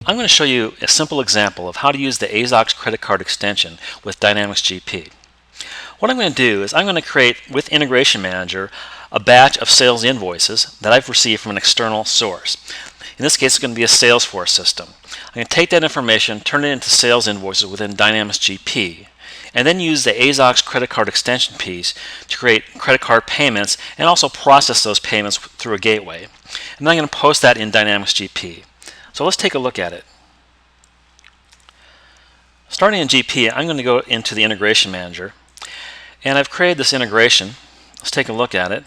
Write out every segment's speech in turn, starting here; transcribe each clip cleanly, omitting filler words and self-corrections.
I'm going to show you a simple example of how to use the Azox credit card extension with Dynamics GP. What I'm going to do is I'm going to create, with Integration Manager, a batch of sales invoices that I've received from an external source. In this case, it's going to be a Salesforce system. I'm going to take that information, turn it into sales invoices within Dynamics GP, and then use the Azox credit card extension piece to create credit card payments and also process those payments through a gateway. And then I'm going to post that in Dynamics GP. So let's take a look at it. Starting in GP, I'm going to go into the Integration Manager, and I've created this integration. Let's take a look at it.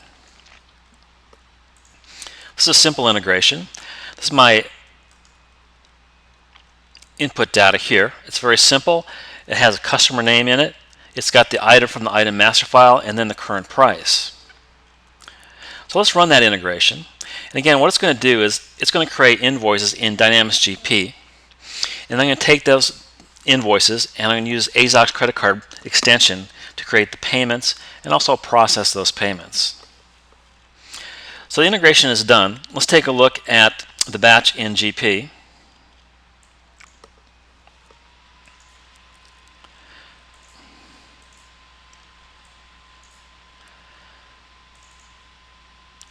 This is a simple integration. This is my input data here. It's very simple. It has a customer name in it. It's got the item from the item master file and then the current price. So let's run that integration. And again, what it's going to do is it's going to create invoices in Dynamics GP. And I'm going to take those invoices and I'm going to use Azox credit card extension to create the payments and also process those payments. So the integration is done. Let's take a look at the batch in GP.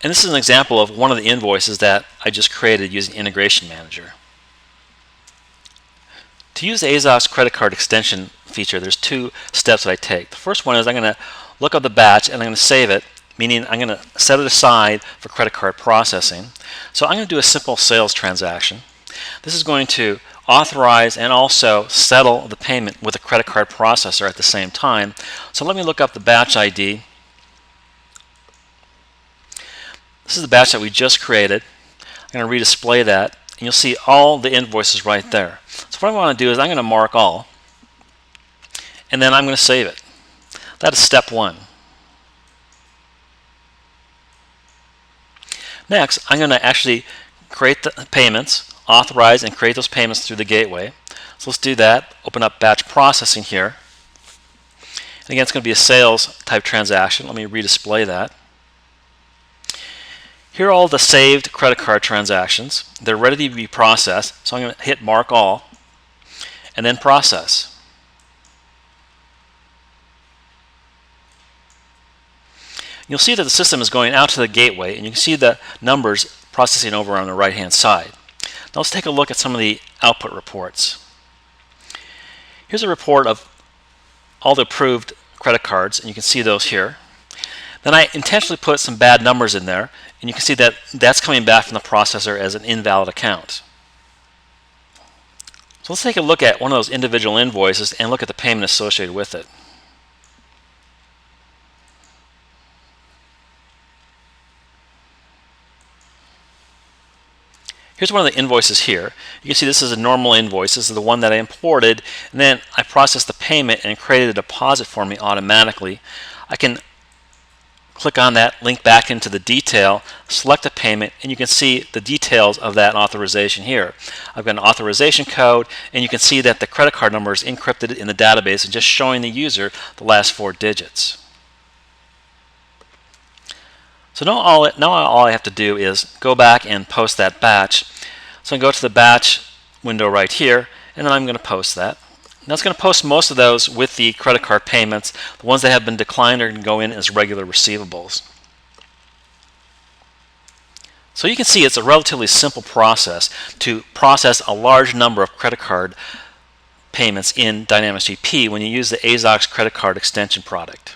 And this is an example of one of the invoices that I just created using Integration Manager. To use the Azox credit card extension feature, there's two steps that I take. The first one is I'm going to look up the batch and I'm going to save it, meaning I'm going to set it aside for credit card processing. So I'm going to do a simple sales transaction. This is going to authorize and also settle the payment with a credit card processor at the same time. So let me look up the batch ID. This is the batch that we just created. I'm going to redisplay that, and you'll see all the invoices right there. So what I want to do is I'm going to mark all, and then I'm going to save it. That is step one. Next, I'm going to actually create the payments, authorize and create those payments through the gateway. So let's do that. Open up batch processing here. And again, it's going to be a sales type transaction. Let me redisplay that. Here are all the saved credit card transactions. They're ready to be processed. So I'm going to hit mark all and then process. You'll see that the system is going out to the gateway, and you can see the numbers processing over on the right hand side. Now let's take a look at some of the output reports. Here's a report of all the approved credit cards, and you can see those here. Then I intentionally put some bad numbers in there, and you can see that that's coming back from the processor as an invalid account. So let's take a look at one of those individual invoices and look at the payment associated with it. Here's one of the invoices here. You can see this is a normal invoice. This is the one that I imported, and then I processed the payment and created a deposit for me automatically. I can click on that, link back into the detail, select a payment, and you can see the details of that authorization here. I've got an authorization code, and you can see that the credit card number is encrypted in the database and just showing the user the last 4 digits. So now all I have to do is go back and post that batch. So I go to the batch window right here, and then I'm going to post that. Now it's going to post most of those with the credit card payments. The ones that have been declined are going to go in as regular receivables. So you can see it's a relatively simple process to process a large number of credit card payments in Dynamics GP when you use the Azox credit card extension product.